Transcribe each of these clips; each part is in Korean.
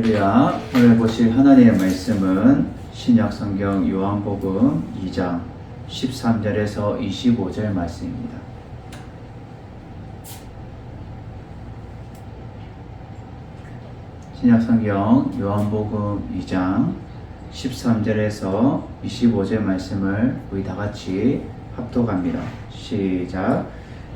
할렐루야. 오늘 보실 하나님의 말씀은 신약성경 요한복음 2장 13절에서 25절 말씀입니다. 신약성경 요한복음 2장 13절에서 25절 말씀을 우리 다같이 합독합니다. 시작.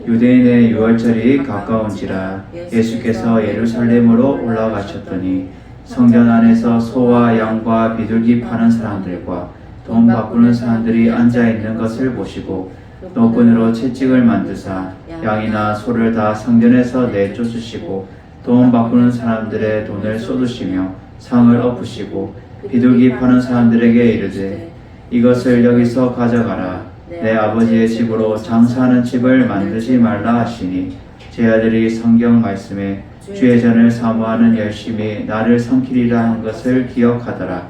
유대인의 유월절이 가까운지라 예수께서 예루살렘으로 올라가셨더니 성전 안에서 소와 양과 비둘기 파는 사람들과 돈 바꾸는 사람들이 앉아 있는 것을 보시고 노끈으로 채찍을 만드사 양이나 소를 다 성전에서 내쫓으시고 돈 바꾸는 사람들의 돈을 쏟으시며 상을 엎으시고 비둘기 파는 사람들에게 이르되 이것을 여기서 가져가라. 내 아버지의 집으로 장사하는 집을 만들지 말라 하시니 제 아들이 성경 말씀에 주의 전을 사모하는 열심히 나를 섬기리라 한 것을 기억하더라.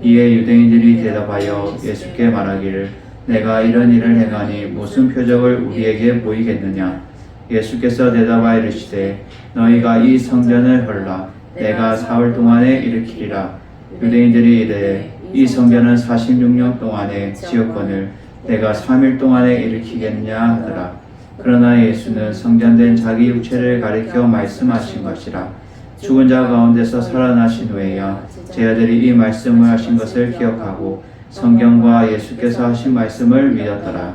이에 유대인들이 대답하여 예수께 말하기를 내가 이런 일을 행하니 무슨 표적을 우리에게 보이겠느냐. 예수께서 대답하여 이르시되 너희가 이 성전을 헐라 내가 사흘 동안에 일으키리라. 유대인들이 이르되 이 성전은 46년 동안에 지었거늘 내가 3일 동안에 일으키겠냐 하더라. 그러나 예수는 성전된 자기 육체를 가리켜 말씀하신 것이라. 죽은 자 가운데서 살아나신 후에야 제 아들이 이 말씀을 하신 것을 기억하고 성경과 예수께서 하신 말씀을 믿었더라.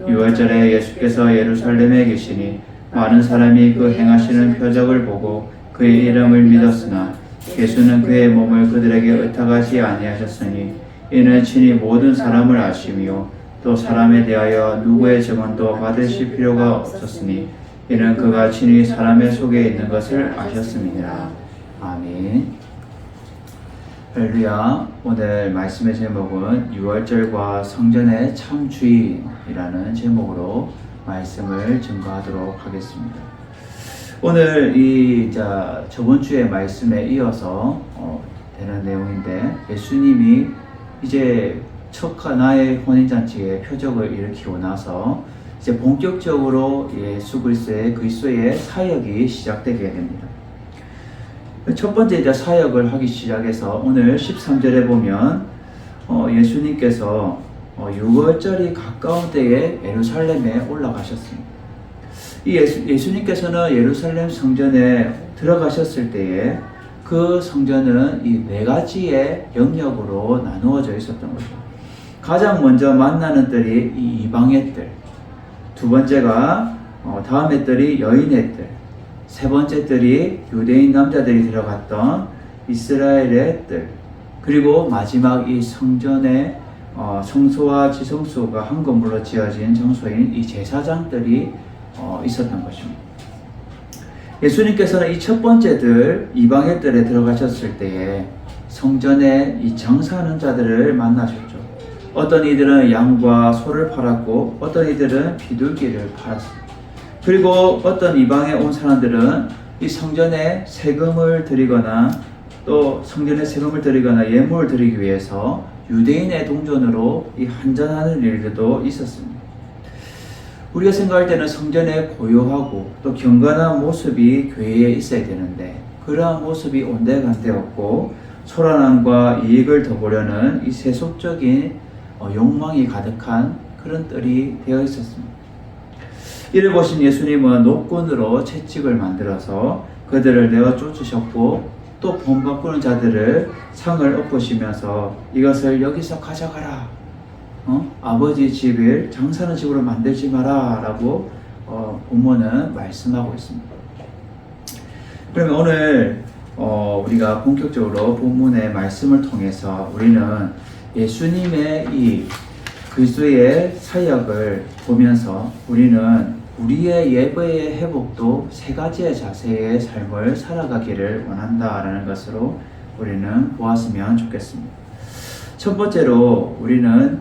유월절에 예수께서 예루살렘에 계시니 많은 사람이 그 행하시는 표적을 보고 그의 이름을 믿었으나 예수는 그의 몸을 그들에게 의탁하지 아니하셨으니 이는 친히 모든 사람을 아시며 또 사람에 대하여 누구의 증언도 받으실 필요가 없었으니 이는 그가 친히 사람의 속에 있는 것을 아셨음이니라. 아멘. 할렐루야. 오늘 말씀의 제목은 유월절과 성전의 참 주인이라는 제목으로 말씀을 증거하도록 하겠습니다. 오늘 저번 주의 말씀에 이어서 되는 내용인데 예수님이 이제 첫 가나의 혼인잔치의 표적을 일으키고 나서 이제 본격적으로 예수 그리스도의 사역이 시작되게 됩니다. 첫 번째 사역을 하기 시작해서 오늘 13절에 보면 예수님께서 유월절이 가까운 때에 예루살렘에 올라가셨습니다. 이 예수님께서는 예루살렘 성전에 들어가셨을 때에 그 성전은 이 네 가지의 영역으로 나누어져 있었던 거죠. 가장 먼저 만나는 뜰이 이 이방의 뜰, 두 번째가 다음의 뜰이 여인의 뜰, 세 번째 뜰이 유대인 남자들이 들어갔던 이스라엘의 뜰, 그리고 마지막 이 성전의 성소와 지성소가 한 건물로 지어진 장소인 이 제사장 뜰이 있었던 것입니다. 예수님께서는 이 첫 번째 뜰, 이방의 뜰에 들어가셨을 때에 성전에 이 장사하는 자들을 만나셨죠. 어떤 이들은 양과 소를 팔았고 어떤 이들은 비둘기를 팔았습니다. 그리고 어떤 이방에 온 사람들은 이 성전에 세금을 드리거나 또 성전에 세금을 드리거나 예물을 드리기 위해서 유대인의 동전으로 이 환전하는 일들도 있었습니다. 우리가 생각할 때는 성전에 고요하고 또 경건한 모습이 교회에 있어야 되는데 그러한 모습이 온데간데 없고 초라함과 이익을 더 보려는 이 세속적인 욕망이 가득한 그런 뜰이 되어 있었습니다. 이를 보신 예수님은 노끈으로 채찍을 만들어서 그들을 내어 쫓으셨고 또 돈 바꾸는 자들을 상을 엎으시면서 이것을 여기서 가져가라. 아버지 집을 장사하는 집으로 만들지 마라 라고 본문은 말씀하고 있습니다. 그러면 오늘 우리가 본격적으로 본문의 말씀을 통해서 우리는 예수님의 이 그리스도의 사역을 보면서 우리는 우리의 예배의 회복도 세 가지의 자세의 삶을 살아가기를 원한다라는 것으로 우리는 보았으면 좋겠습니다. 첫 번째로 우리는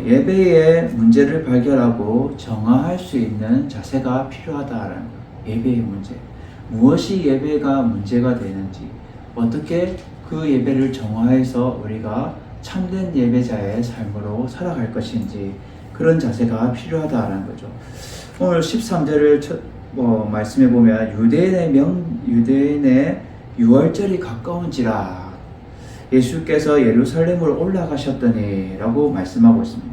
예배의 문제를 발견하고 정화할 수 있는 자세가 필요하다라는 것. 예배의 문제. 무엇이 예배가 문제가 되는지, 어떻게 그 예배를 정화해서 우리가 참된 예배자의 삶으로 살아갈 것인지 그런 자세가 필요하다라는 거죠. 오늘 13절을 말씀해 보면 유대인의 유월절이 가까운지라 예수께서 예루살렘으로 올라가셨더니 라고 말씀하고 있습니다.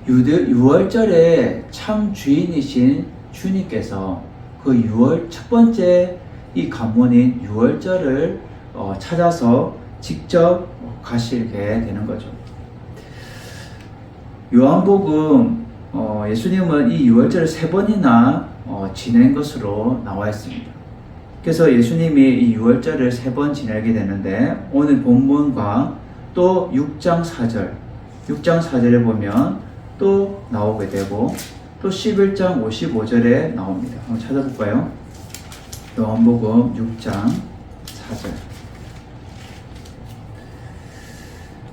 유월절의 참 주인이신 주님께서 그 첫 번째 이 관문인 유월절을 찾아서 직접 가시게 되는 거죠. 요한복음 예수님은 이 유월절을 3번이나 지낸 것으로 나와 있습니다. 그래서 예수님이 이 유월절을 3번 지내게 되는데 오늘 본문과 또 6장 4절에 보면 또 나오게 되고 또 11장 55절에 나옵니다. 한번 찾아볼까요? 요한복음 6장 4절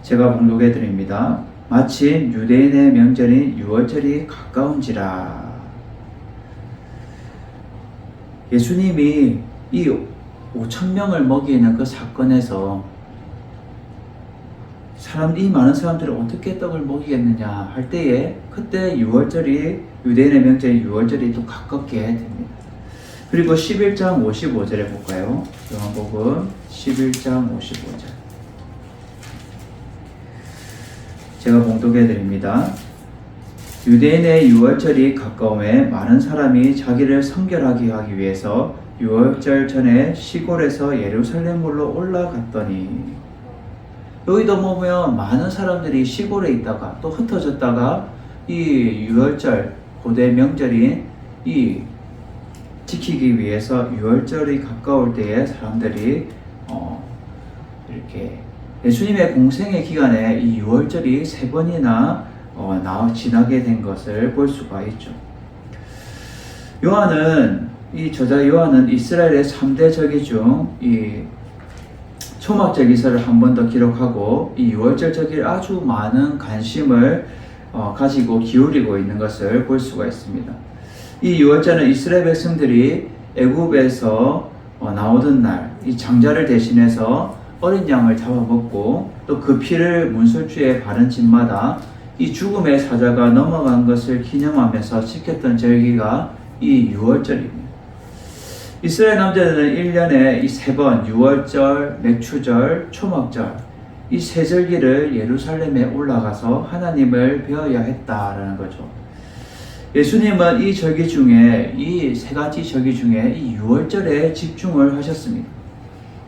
제가 봉독해 드립니다. 마침 유대인의 명절인 유월절이 가까운지라. 예수님이 이 5,000명을 먹이는 그 사건에서 이 많은 사람들을 어떻게 떡을 먹이겠느냐 할 때에 그때 유대인의 명절인 유월절이 또 가깝게 됩니다. 그리고 11장 55절에 볼까요? 요한복음 11장 55절 제가 봉독해 드립니다. 유대인의 유월절이 가까움에 많은 사람이 자기를 성결하게 하기 위해서 유월절 전에 시골에서 예루살렘으로 올라갔더니, 여기도 보면 많은 사람들이 시골에 있다가 또 흩어졌다가 이 유월절 고대 명절인 이 지키기 위해서 유월절이 가까울 때에 사람들이 이렇게 예수님의 공생의 기간에 이 유월절이 3번이나 지나게 된 것을 볼 수가 있죠. 저자 요한은 이스라엘의 3대 절기 중 이 초막절기서를 한 번 더 기록하고 이 유월절 절기를 아주 많은 관심을 가지고 기울이고 있는 것을 볼 수가 있습니다. 이 유월절은 이스라엘 백성들이 애굽에서 나오던 날 이 장자를 대신해서 어린 양을 잡아먹고 또 그 피를 문설주에 바른 집마다 이 죽음의 사자가 넘어간 것을 기념하면서 지켰던 절기가 이 유월절입니다. 이스라엘 남자들은 1년에 이 3번 유월절, 맥추절, 초막절 이 3절기를 예루살렘에 올라가서 하나님을 배워야 했다라는 거죠. 예수님은 이 절기 중에 이 3가지 절기 중에 이 유월절에 집중을 하셨습니다.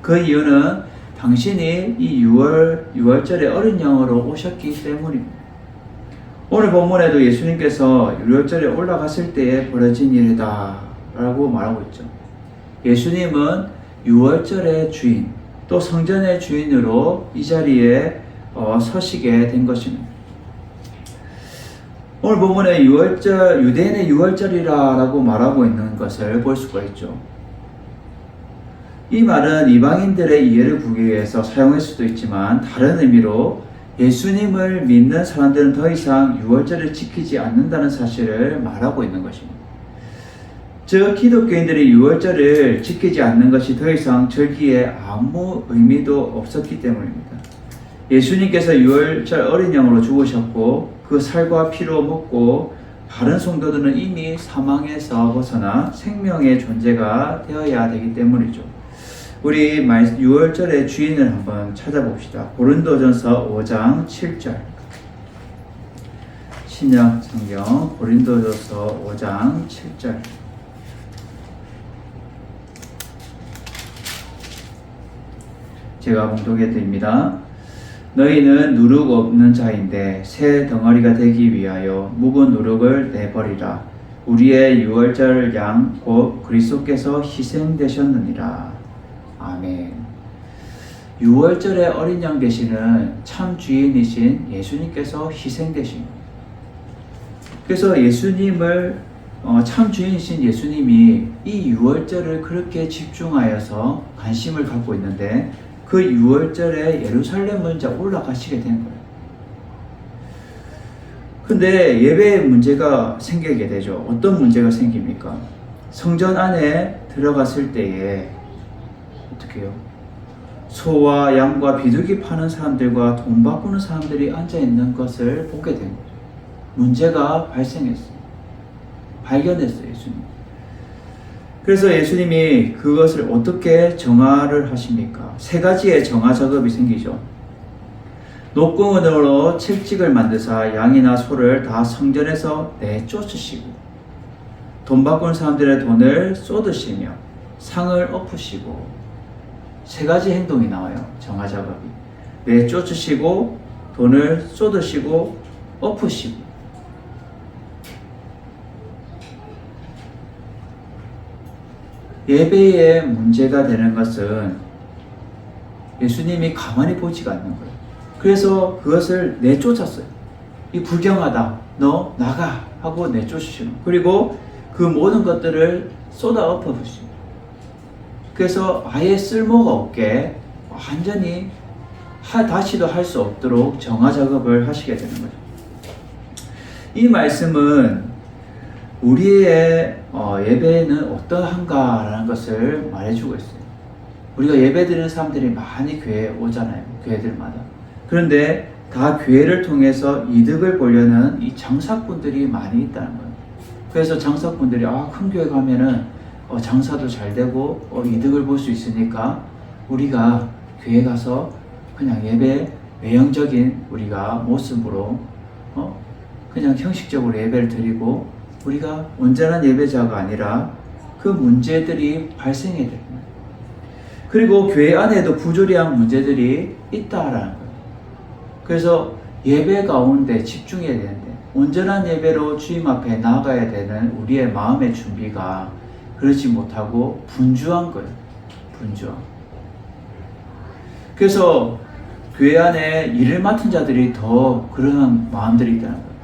그 이유는 당신이 이 유월절에 어린 양으로 오셨기 때문입니다. 오늘 본문에도 예수님께서 유월절에 올라갔을 때에 벌어진 일이다 라고 말하고 있죠. 예수님은 유월절의 주인, 또 성전의 주인으로 이 자리에 서시게 된 것입니다. 오늘 본문에 유대인의 유월절이라고 말하고 있는 것을 볼 수가 있죠. 이 말은 이방인들의 이해를 구하기 위해서 사용할 수도 있지만 다른 의미로 예수님을 믿는 사람들은 더 이상 유월절을 지키지 않는다는 사실을 말하고 있는 것입니다. 즉 기독교인들이 유월절을 지키지 않는 것이 더 이상 절기에 아무 의미도 없었기 때문입니다. 예수님께서 유월절 어린 양으로 죽으셨고 그 살과 피로 먹고 다른 성도들은 이미 사망에서 벗어나 생명의 존재가 되어야 되기 때문이죠. 우리 유월절의 주인을 한번 찾아봅시다. 고린도전서 5장 7절 신약 성경 고린도전서 5장 7절 제가 봉독해 드립니다. 너희는 누룩 없는 자인데 새 덩어리가 되기 위하여 묵은 누룩을 내버리라. 우리의 유월절 양 곧 그리스도께서 희생되셨느니라. 아멘. 유월절의 어린 양 되시는 참 주인이신 예수님께서 희생되십니다. 그래서 예수님을 참 주인이신 예수님이 이 유월절을 그렇게 집중하여서 관심을 갖고 있는데 그 유월절에 예루살렘을 이제 올라가시게 된 거예요. 근데 예배에 문제가 생기게 되죠. 어떤 문제가 생깁니까? 성전 안에 들어갔을 때에 어떻게 해요? 소와 양과 비둘기 파는 사람들과 돈 바꾸는 사람들이 앉아있는 것을 보게 된 거죠. 문제가 발생했어요. 발견했어요, 예수님. 그래서 예수님이 그것을 어떻게 정화를 하십니까? 세 가지의 정화 작업이 생기죠. 녹공원으로 채찍을 만드사 양이나 소를 다 성전에서 내쫓으시고, 돈 바꾼 사람들의 돈을 쏟으시며 상을 엎으시고, 세 가지 행동이 나와요. 정화 작업이. 내쫓으시고, 돈을 쏟으시고, 엎으시고. 예배의 문제가 되는 것은 예수님이 가만히 보지가 않는 거예요. 그래서 그것을 내쫓았어요. 이 불경하다. 너 나가 하고 내쫓으시고, 그리고 그 모든 것들을 쏟아 엎어부시고, 그래서 아예 쓸모가 없게 완전히 다시도 할 수 없도록 정화 작업을 하시게 되는 거죠. 이 말씀은 우리의 예배는 어떠한가라는 것을 말해주고 있어요. 우리가 예배드리는 사람들이 많이 교회에 오잖아요. 교회들마다. 그런데 다 교회를 통해서 이득을 보려는 이 장사꾼들이 많이 있다는 거예요. 그래서 장사꾼들이 큰 교회 가면은 장사도 잘 되고 이득을 볼 수 있으니까 우리가 교회 가서 그냥 예배 외형적인 우리가 모습으로 그냥 형식적으로 예배를 드리고 우리가 온전한 예배자가 아니라 그 문제들이 발생해야 됩니다. 그리고 교회 안에도 부조리한 문제들이 있다라는 거예요. 그래서 예배 가운데 집중해야 되는데, 온전한 예배로 주님 앞에 나아가야 되는 우리의 마음의 준비가 그렇지 못하고 분주한 거예요. 분주한. 그래서 교회 안에 일을 맡은 자들이 더 그런 마음들이 있다는 거예요.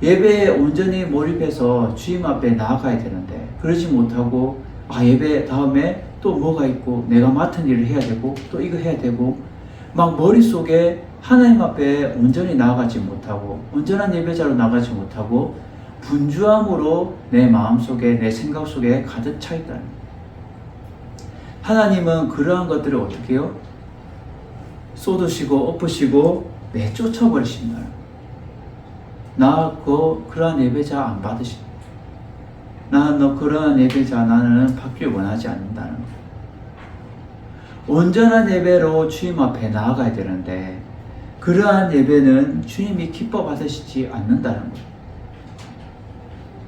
예배에 온전히 몰입해서 주님 앞에 나아가야 되는데 그러지 못하고 예배 다음에 또 뭐가 있고 내가 맡은 일을 해야 되고 또 이거 해야 되고 막 머릿속에 하나님 앞에 온전히 나아가지 못하고 온전한 예배자로 나가지 못하고 분주함으로 내 마음속에 내 생각 속에 가득 차 있다는 거예요. 하나님은 그러한 것들을 어떻게 해요? 쏟으시고 엎으시고 내쫓아버리신다는 거예요. 그러한 예배자 안 받으신다. 너 그러한 예배자 나는 받길 원하지 않는다는 거예요. 온전한 예배로 주님 앞에 나아가야 되는데 그러한 예배는 주님이 기뻐 받으시지 않는다는 거예요.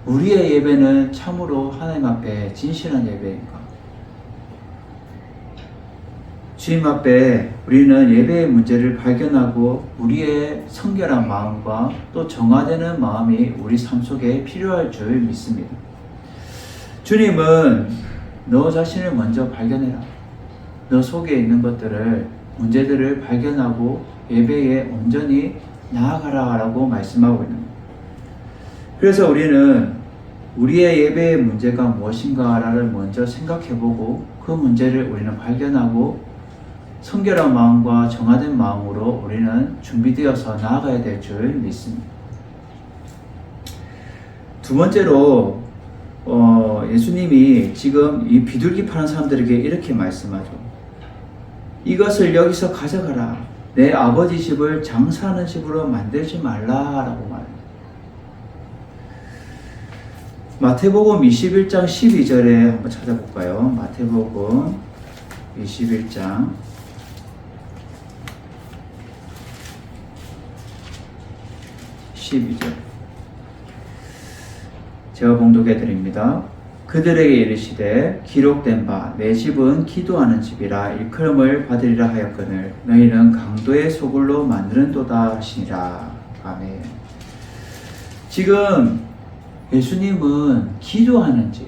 우리의 예배는 참으로 하나님 앞에 진실한 예배인가? 주님 앞에 우리는 예배의 문제를 발견하고 우리의 성결한 마음과 또 정화되는 마음이 우리 삶 속에 필요할 줄 믿습니다. 주님은 너 자신을 먼저 발견해라. 너 속에 있는 것들을, 문제들을 발견하고 예배에 온전히 나아가라 라고 말씀하고 있는 거예요. 그래서 우리는 우리의 예배의 문제가 무엇인가를 먼저 생각해보고 그 문제를 우리는 발견하고 성결한 마음과 정화된 마음으로 우리는 준비되어서 나아가야 될 줄 믿습니다. 두 번째로 예수님이 지금 이 비둘기 파는 사람들에게 이렇게 말씀하죠. 이것을 여기서 가져가라. 내 아버지 집을 장사하는 집으로 만들지 말라라고 말해요. 마태복음 21장 12절에 한번 찾아볼까요? 마태복음 21장 12절 제가 봉독해 드립니다. 그들에게 이르시되 기록된 바 내 집은 기도하는 집이라 일컬음을 받으리라 하였거늘 너희는 강도의 소굴로 만드는도다 하시니라. 아멘. 지금 예수님은 기도하는 집,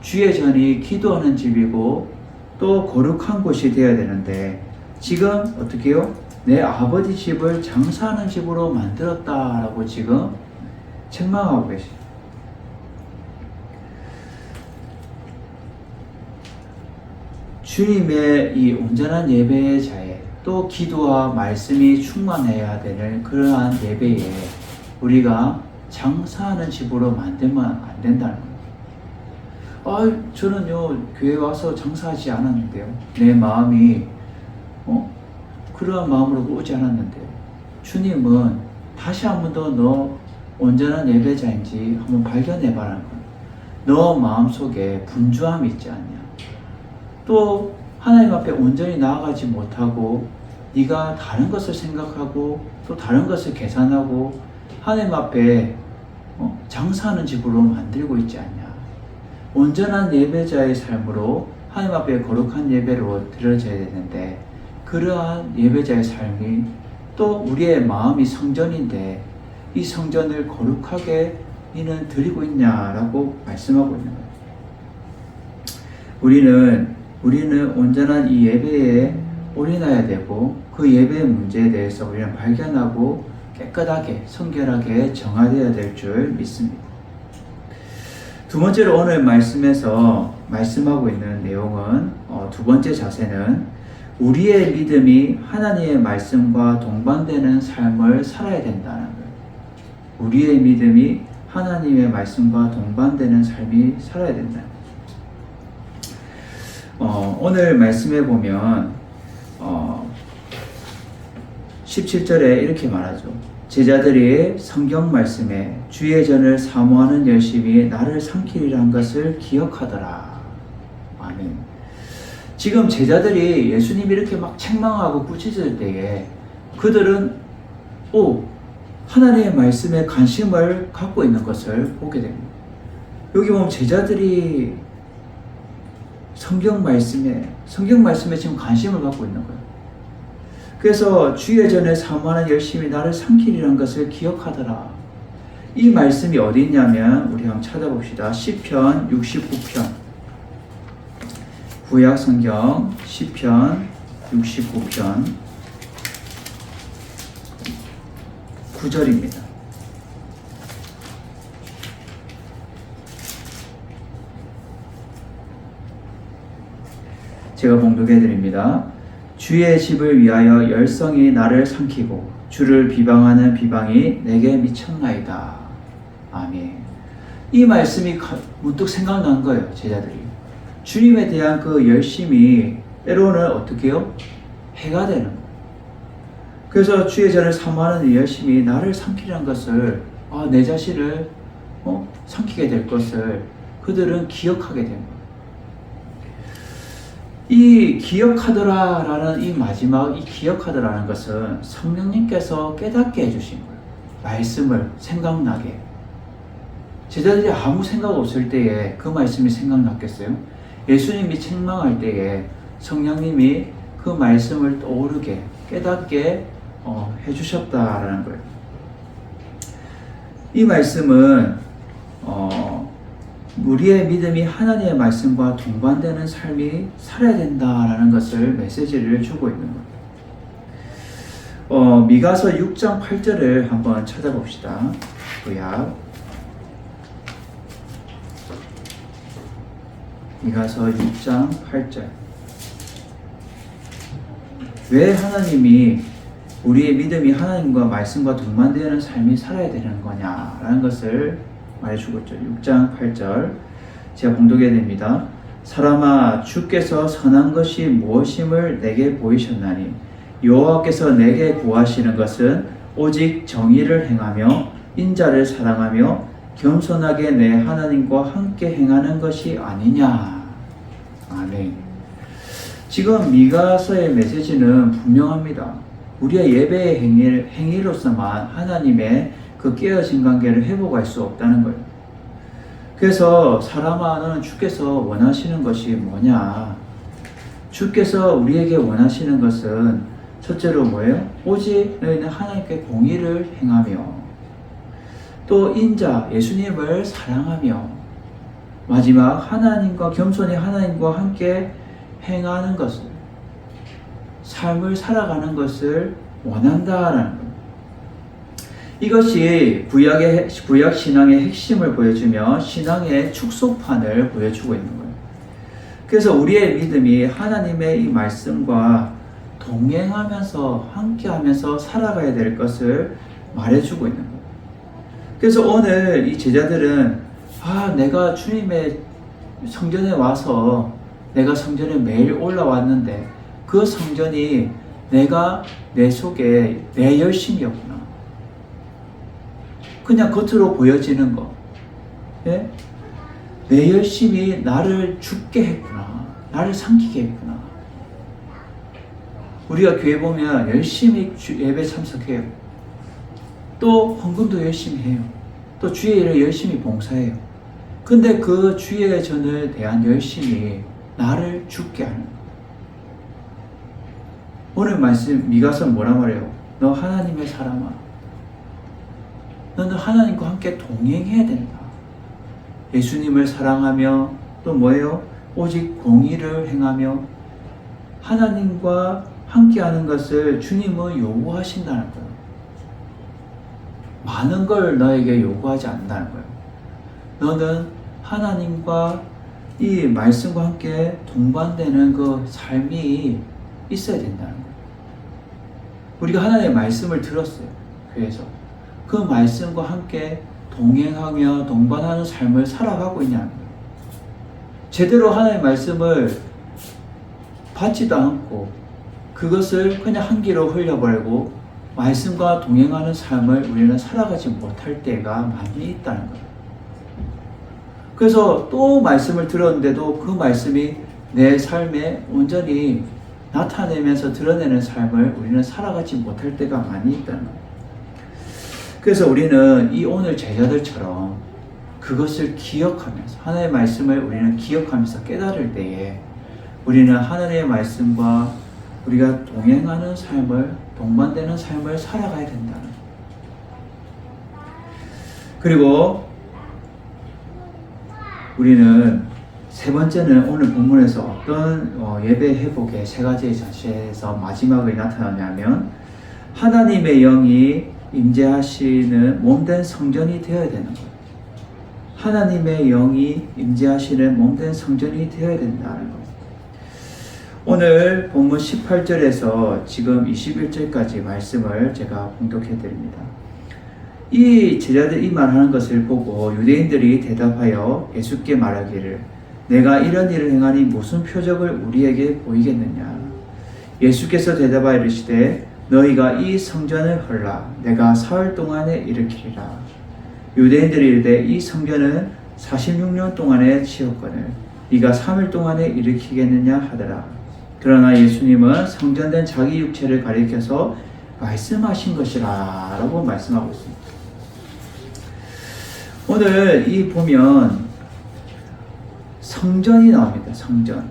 주의 전이 기도하는 집이고 또 거룩한 곳이 되어야 되는데 지금 어떻게 해요? 내 아버지 집을 장사하는 집으로 만들었다라고 지금 책망하고 계십니다. 주님의 이 온전한 예배의 자에 또 기도와 말씀이 충만해야 되는 그러한 예배에 우리가 장사하는 집으로 만들면 안 된다는 거예요. 저는요 교회 와서 장사하지 않았는데요. 내 마음이 그러한 마음으로 오지 않았는데요. 주님은 다시 한 번 더 너 온전한 예배자인지 한번 발견해봐라는 거예요. 너 마음속에 분주함이 있지 않냐? 또 하나님 앞에 온전히 나아가지 못하고 네가 다른 것을 생각하고 또 다른 것을 계산하고 하나님 앞에 장사하는 집으로 만들고 있지 않냐? 온전한 예배자의 삶으로 하나님 앞에 거룩한 예배로 드려져야 되는데 그러한 예배자의 삶이 또 우리의 마음이 성전인데 이 성전을 거룩하게 이는 드리고 있냐라고 말씀하고 있는 거예요. 우리는 온전한 이 예배에 올인해야 되고 그 예배의 문제에 대해서 우리는 발견하고 깨끗하게 성결하게 정화되어야 될 줄 믿습니다. 두 번째로 오늘 말씀에서 말씀하고 있는 내용은 두 번째 자세는 우리의 믿음이 하나님의 말씀과 동반되는 삶을 살아야 된다는 거예요. 우리의 믿음이 하나님의 말씀과 동반되는 삶이 살아야 된다. 오늘 말씀해 보면 17절에 이렇게 말하죠. 제자들이 성경 말씀에 주의 전을 사모하는 열심이 나를 삼키리라 한 것을 기억하더라. 아멘. 지금 제자들이 예수님이 이렇게 막 책망하고 꾸짖을 때에 그들은 하나님의 말씀에 관심을 갖고 있는 것을 보게 됩니다. 여기 보면 제자들이 성경 말씀에 지금 관심을 갖고 있는 거예요. 그래서 주의 전에 사모하는 열심이 나를 삼키리라는 것을 기억하더라. 이 말씀이 어디 있냐면 우리 한번 찾아봅시다. 시편 69편 구약 성경 시편 69편 9절입니다. 제가 봉독해 드립니다. 주의 집을 위하여 열성이 나를 삼키고 주를 비방하는 비방이 내게 미쳤나이다. 아멘. 이 말씀이 문득 생각난 거예요. 제자들이. 주님에 대한 그 열심이 때로는 어떻게 해요? 해가 되는 거예요. 그래서 주의 전을 사모하는 이 열심이 나를 삼키라는 것을 내 자신을 삼키게 될 것을 그들은 기억하게 된 거예요. 이 기억하더라라는 이 마지막 이 기억하더라는 것은 성령님께서 깨닫게 해주신 거예요. 말씀을 생각나게. 제자들이 아무 생각 없을 때에 그 말씀이 생각났겠어요? 예수님이 책망할 때에 성령님이 그 말씀을 떠오르게 깨닫게 해주셨다라는 거예요. 이 말씀은 우리의 믿음이 하나님의 말씀과 동반되는 삶이 살아야 된다라는 것을 메시지를 주고 있는 거예요. 미가서 6장 8절을 한번 찾아봅시다. 구약 미가서 6장 8절. 왜 하나님이 우리의 믿음이 하나님과 말씀과 동반되는 삶이 살아야 되는 거냐라는 것을 말해주고 있죠. 6장 8절 제가 봉독해야 됩니다. 사람아 주께서 선한 것이 무엇임을 내게 보이셨나니 여호와께서 내게 구하시는 것은 오직 정의를 행하며 인자를 사랑하며 겸손하게 내 하나님과 함께 행하는 것이 아니냐. 아멘. 지금 미가서의 메시지는 분명합니다. 우리의 예배의 행위로서만 하나님의 그 깨어진 관계를 회복할 수 없다는 거예요. 그래서 사람아 너는 주께서 원하시는 것이 뭐냐? 주께서 우리에게 원하시는 것은 첫째로 뭐예요? 오직 너희는 하나님께 공의를 행하며 또 인자 예수님을 사랑하며 마지막 하나님과 겸손히 하나님과 함께 행하는 것을 삶을 살아가는 것을 원한다라는 거예요. 이것이 구약 신앙의 핵심을 보여주며 신앙의 축소판을 보여주고 있는 거예요. 그래서 우리의 믿음이 하나님의 이 말씀과 동행하면서 함께하면서 살아가야 될 것을 말해주고 있는 거예요. 그래서 오늘 이 제자들은 내가 주님의 성전에 와서 내가 성전에 매일 올라왔는데 그 성전이 내 속에 내 열심이었구나. 그냥 겉으로 보여지는 거. 예? 내 열심이 나를 죽게 했구나. 나를 삼키게 했구나. 우리가 교회 보면 열심히 예배 참석해요. 또 헌금도 열심히 해요. 또 주의 일을 열심히 봉사해요. 근데 그 주의 전에 대한 열심이 나를 죽게 하는 거예요. 오늘 말씀 미가서 뭐라 말해요? 너 하나님의 사람아. 너는 하나님과 함께 동행해야 된다. 예수님을 사랑하며 또 뭐예요? 오직 공의를 행하며 하나님과 함께하는 것을 주님은 요구하신다는 거예요. 많은 걸 너에게 요구하지 않는다는 거예요. 너는 하나님과 이 말씀과 함께 동반되는 그 삶이 있어야 된다는 거예요. 우리가 하나님의 말씀을 들었어요. 그래서 그 말씀과 함께 동행하며 동반하는 삶을 살아가고 있냐는 거예요. 제대로 하나님의 말씀을 받지도 않고 그것을 그냥 한 귀로 흘려버리고 말씀과 동행하는 삶을 우리는 살아가지 못할 때가 많이 있다는 거예요. 그래서 또 말씀을 들었는데도 그 말씀이 내 삶에 온전히 나타내면서 드러내는 삶을 우리는 살아가지 못할 때가 많이 있다는 거예요. 그래서 우리는 이 오늘 제자들처럼 그것을 기억하면서 하나님의 말씀을 우리는 기억하면서 깨달을 때에 우리는 하나님의 말씀과 우리가 동행하는 삶을 동반되는 삶을 살아가야 된다는 거예요. 그리고 우리는 세 번째는 오늘 본문에서 어떤 예배 회복의 세 가지의 자세에서 마지막에 나타나냐면 하나님의 영이 임재하시는 몸된 성전이 되어야 되는 거예요. 하나님의 영이 임재하시는 몸된 성전이 되어야 된다는 거예요. 오늘 본문 18절에서 지금 21절까지 말씀을 제가 봉독해 드립니다. 이 제자들이 이 말하는 것을 보고 유대인들이 대답하여 예수께 말하기를 내가 이런 일을 행하니 무슨 표적을 우리에게 보이겠느냐. 예수께서 대답하여 이르시되 너희가 이 성전을 헐라 내가 사흘 동안에 일으키리라. 유대인들이 이르되 이 성전은 46년 동안에 지었거늘 네가 3일 동안에 일으키겠느냐 하더라. 그러나 예수님은 성전된 자기 육체를 가리켜서 말씀하신 것이라 라고 말씀하고 있습니다. 오늘 이 보면 성전이 나옵니다. 성전.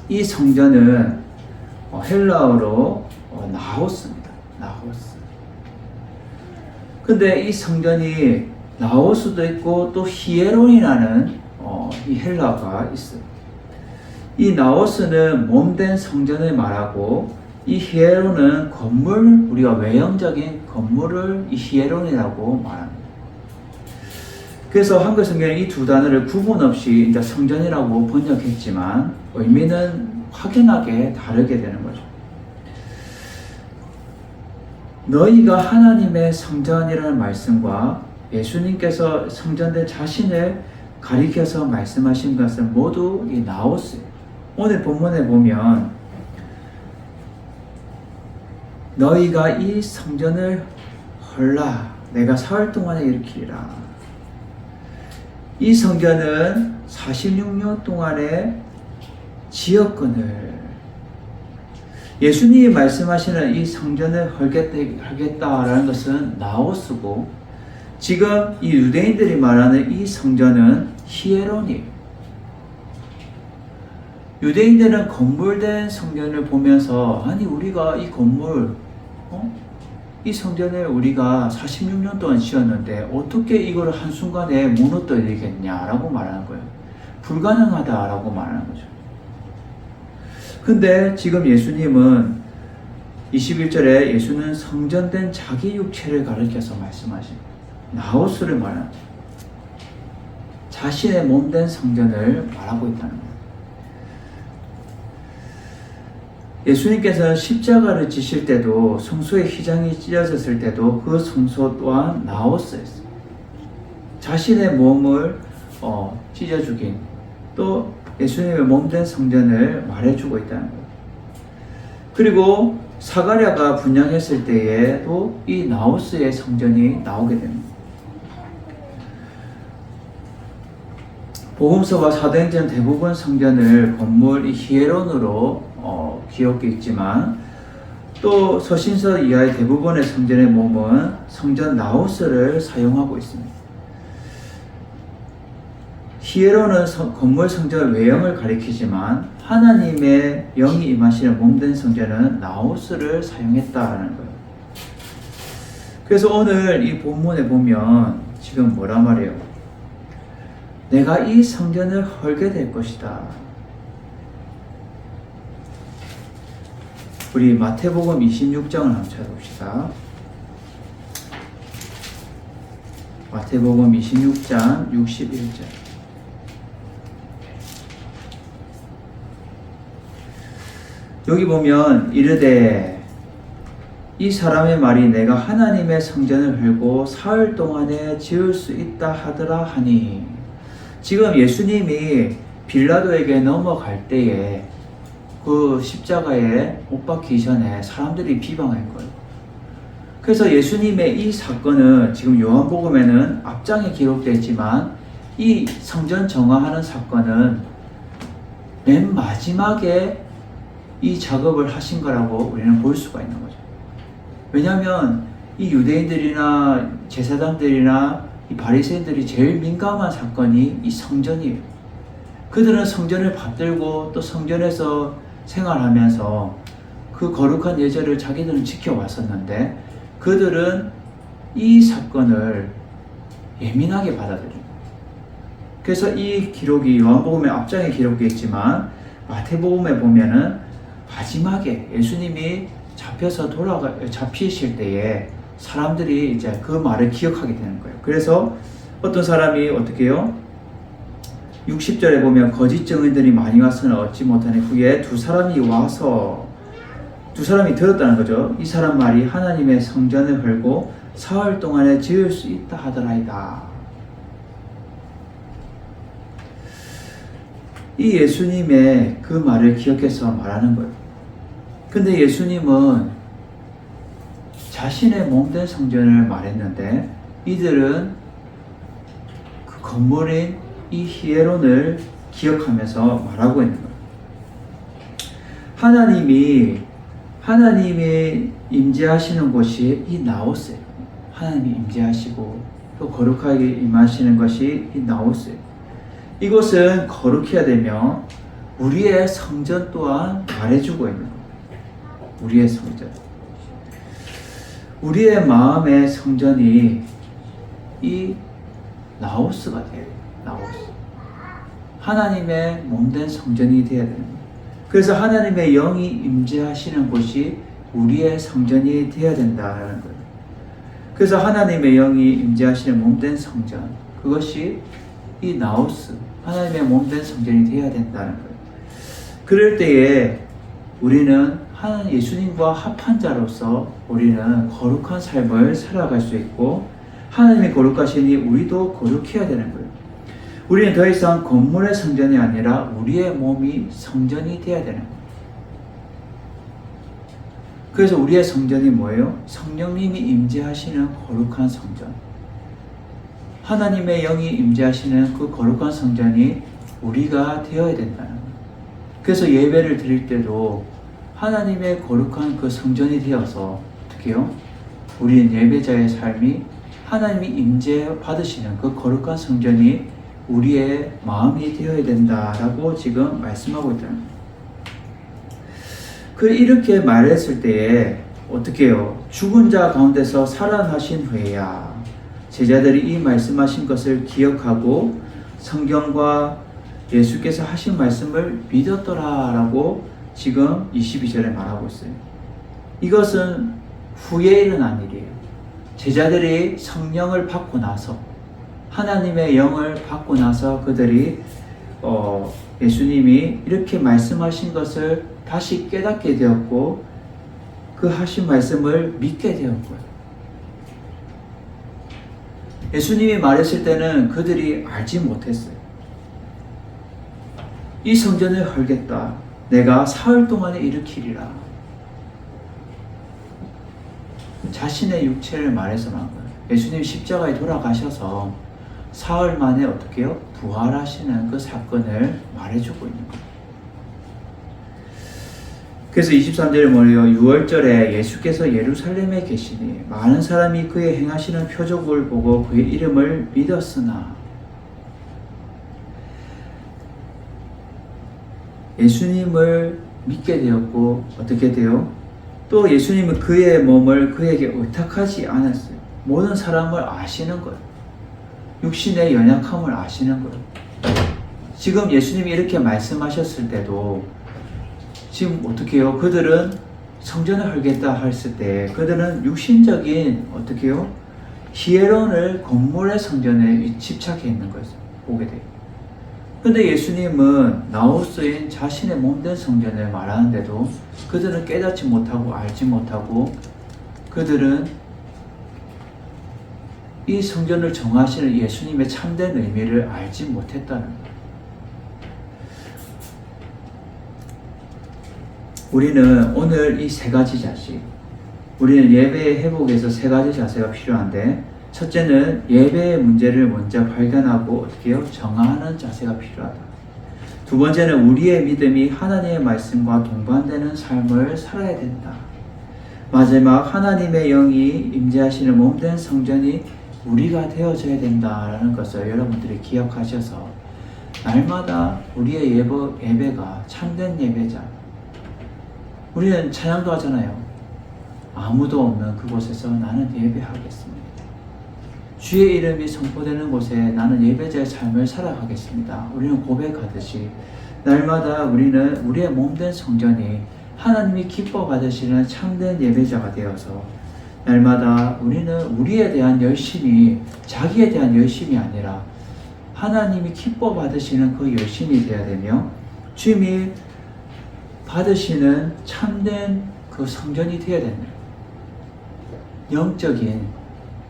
이 성전은 헬라어로 나오스입니다. 나오스. 근데 이 성전이 나오스도 있고 또 히에론이라는 이 헬라어가 있어요. 이 나오스는 몸된 성전을 말하고 이 히에론은 건물, 우리가 외형적인 건물을 이 히에론이라고 말합니다. 그래서 한글 성경에 이 두 단어를 구분 없이 이제 성전이라고 번역했지만 의미는 확연하게 다르게 되는 거죠. 너희가 하나님의 성전이라는 말씀과 예수님께서 성전된 자신을 가리켜서 말씀하신 것은 모두 이 나오스예요. 오늘 본문에 보면 너희가 이 성전을 헐라 내가 사흘 동안에 일으키리라. 이 성전은 46년 동안에 지었거늘 예수님이 말씀하시는 이 성전을 헐겠다라는 것은 나오스고 지금 이 유대인들이 말하는 이 성전은 히에론이에요. 유대인들은 건물된 성전을 보면서 아니 우리가 이 건물 이 성전을 우리가 46년 동안 지었는데 어떻게 이걸 한순간에 무너뜨리겠냐라고 말하는 거예요. 불가능하다라고 말하는 거죠. 근데 지금 예수님은 21절에 예수는 성전된 자기 육체를 가리켜서 말씀하십니다. 나오스를 말하는 거예요. 자신의 몸된 성전을 말하고 있다는 거예요. 예수님께서는 십자가를 지실 때도 성소의 휘장이 찢어졌을 때도 그 성소 또한 나오스였어요. 자신의 몸을 찢어 죽인 또 예수님의 몸된 성전을 말해주고 있다는 거예요. 그리고 사가랴가 분양했을 때에도 이 나오스의 성전이 나오게 됩니다. 복음서와 사도행전 대부분 성전을 건물 이 히에론으로 기록되어 있지만 또 서신서 이하의 대부분의 성전의 몸은 성전 나우스를 사용하고 있습니다. 히에론은 건물 성전 외형을 가리키지만 하나님의 영이 임하시는 몸된 성전은 나우스를 사용했다라는 거예요. 그래서 오늘 이 본문에 보면 지금 뭐라 말해요? 내가 이 성전을 헐게 될 것이다. 우리 마태복음 26장을 한번 찾아봅시다. 마태복음 26장 61절. 여기 보면 이르되 이 사람의 말이 내가 하나님의 성전을 헐고 사흘 동안에 지을 수 있다 하더라 하니, 지금 예수님이 빌라도에게 넘어갈 때에 그 십자가에 못 박히기 전에 사람들이 비방한 거예요. 그래서 예수님의 이 사건은 지금 요한복음에는 앞장에 기록되지만 이 성전 정화하는 사건은 맨 마지막에 이 작업을 하신 거라고 우리는 볼 수가 있는 거죠. 왜냐하면 이 유대인들이나 제사장들이나 이 바리새인들이 제일 민감한 사건이 이 성전이에요. 그들은 성전을 받들고 또 성전에서 생활하면서 그 거룩한 예절을 자기들은 지켜왔었는데 그들은 이 사건을 예민하게 받아들입니다. 그래서 이 기록이 요한복음의 앞장에 기록되어 있지만 마태복음에 보면은 마지막에 예수님이 잡히실 때에 사람들이 이제 그 말을 기억하게 되는 거예요. 그래서 어떤 사람이 어떻게 해요? 60절에 보면 거짓 증인들이 많이 와서는 얻지 못하니 후에 두 사람이 들었다는 거죠. 이 사람 말이 하나님의 성전을 헐고 사흘 동안에 지을 수 있다 하더라이다. 이 예수님의 그 말을 기억해서 말하는 거예요. 근데 예수님은 자신의 몸된 성전을 말했는데 이들은 그 건물인 이 히에론을 기억하면서 말하고 있는 거예요. 하나님이 임재하시는 곳이 이 나오스예요. 하나님이 임재하시고 또 거룩하게 임하시는 것이 이 나오스예요. 이곳은 거룩해야 되며 우리의 성전 또한 말해주고 있는 거예요. 우리의 성전. 우리의 마음의 성전이 이 나오스가 돼요. 나오스. 하나님의 몸된 성전이 되어야 됩니다. 그래서 하나님의 영이 임재하시는 곳이 우리의 성전이 되어야 된다는 거예요. 그래서 하나님의 영이 임재하시는 몸된 성전, 그것이 이 나우스, 하나님의 몸된 성전이 되어야 된다는 거예요. 그럴 때에 우리는 예수님과 합한 자로서 우리는 거룩한 삶을 살아갈 수 있고 하나님이 거룩하시니 우리도 거룩해야 되는 거예요. 우리는 더 이상 건물의 성전이 아니라 우리의 몸이 성전이 되어야 되는 거예요. 그래서 우리의 성전이 뭐예요? 성령님이 임재하시는 거룩한 성전. 하나님의 영이 임재하시는 그 거룩한 성전이 우리가 되어야 된다는 거예요. 그래서 예배를 드릴 때도 하나님의 거룩한 그 성전이 되어서 어떻게 해요? 우리는 예배자의 삶이 하나님이 임재 받으시는 그 거룩한 성전이 우리의 마음이 되어야 된다라고 지금 말씀하고 있다는 거예요. 이렇게 말했을 때에 어떻게 해요? 죽은 자 가운데서 살아나신 후에야 제자들이 이 말씀하신 것을 기억하고 성경과 예수께서 하신 말씀을 믿었더라라고 지금 22절에 말하고 있어요. 이것은 후에 일어난 일이에요. 제자들이 성령을 받고 나서 하나님의 영을 받고 나서 그들이 예수님이 이렇게 말씀하신 것을 다시 깨닫게 되었고 그 하신 말씀을 믿게 되었고요. 예수님이 말했을 때는 그들이 알지 못했어요. 이 성전을 헐겠다. 내가 사흘 동안에 일으키리라. 자신의 육체를 말해서 한 거예요. 예수님 십자가에 돌아가셔서 사흘 만에 어떻게 해요? 부활하시는 그 사건을 말해주고 있는 거예요. 그래서 23절에 뭐래요? 6월절에 예수께서 예루살렘에 계시니 많은 사람이 그의 행하시는 표적을 보고 그의 이름을 믿었으나, 예수님을 믿게 되었고 어떻게 돼요? 또 예수님은 그의 몸을 그에게 의탁하지 않았어요. 모든 사람을 아시는 거예요. 육신의 연약함을 아시는 거예요. 지금 예수님이 이렇게 말씀하셨을 때도 지금 어떻게 해요? 그들은 성전을 헐겠다 했을 때 그들은 육신적인 어떻게 해요? 히에론을 건물의 성전에 집착해 있는 것을 보게 돼요. 근데 예수님은 나우스인 자신의 몸된 성전을 말하는데도 그들은 깨닫지 못하고 알지 못하고 그들은 이 성전을 정하시는 예수님의 참된 의미를 알지 못했다는 거예요. 우리는 오늘 이 세 가지 자세, 우리는 예배의 회복에서 세 가지 자세가 필요한데, 첫째는 예배의 문제를 먼저 발견하고 어떻게 해요? 정하는 자세가 필요하다. 두 번째는 우리의 믿음이 하나님의 말씀과 동반되는 삶을 살아야 된다. 마지막, 하나님의 영이 임재하시는 몸된 성전이 우리가 되어져야 된다라는 것을 여러분들이 기억하셔서 날마다 우리의 예배가 참된 예배자, 우리는 찬양도 하잖아요. 아무도 없는 그곳에서 나는 예배하겠습니다. 주의 이름이 선포되는 곳에 나는 예배자의 삶을 살아가겠습니다. 우리는 고백하듯이 날마다 우리는 우리의 몸된 성전이 하나님이 기뻐 받으시는 참된 예배자가 되어서 날마다 우리는 우리에 대한 열심이 자기에 대한 열심이 아니라 하나님이 기뻐 받으시는 그 열심이 되어야 되며 주님이 받으시는 참된 그 성전이 되어야 됩니다. 영적인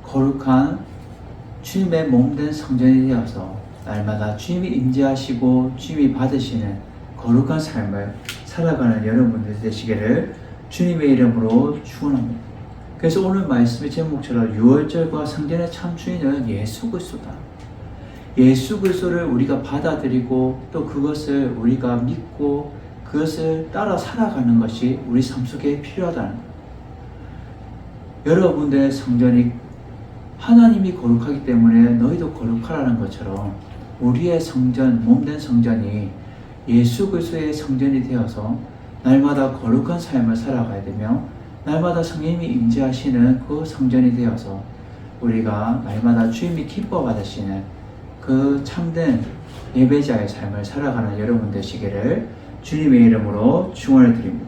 거룩한 주님의 몸된 성전이 되어서 날마다 주님이 임재하시고 주님이 받으시는 거룩한 삶을 살아가는 여러분들 되시기를 주님의 이름으로 축원합니다. 그래서 오늘 말씀의 제목처럼 6월절과 성전의 참 주인은 예수 그리스도다. 예수 그리스도를 우리가 받아들이고 또 그것을 우리가 믿고 그것을 따라 살아가는 것이 우리 삶 속에 필요하다는 거예요. 여러분들의 성전이 하나님이 거룩하기 때문에 너희도 거룩하라는 것처럼 우리의 성전, 몸된 성전이 예수 그리스도의 성전이 되어서 날마다 거룩한 삶을 살아가야 되며 날마다 성령님이 임재하시는 그 성전이 되어서 우리가 날마다 주님이 기뻐 받으시는 그 참된 예배자의 삶을 살아가는 여러분 되시기를 주님의 이름으로 축원을 드립니다.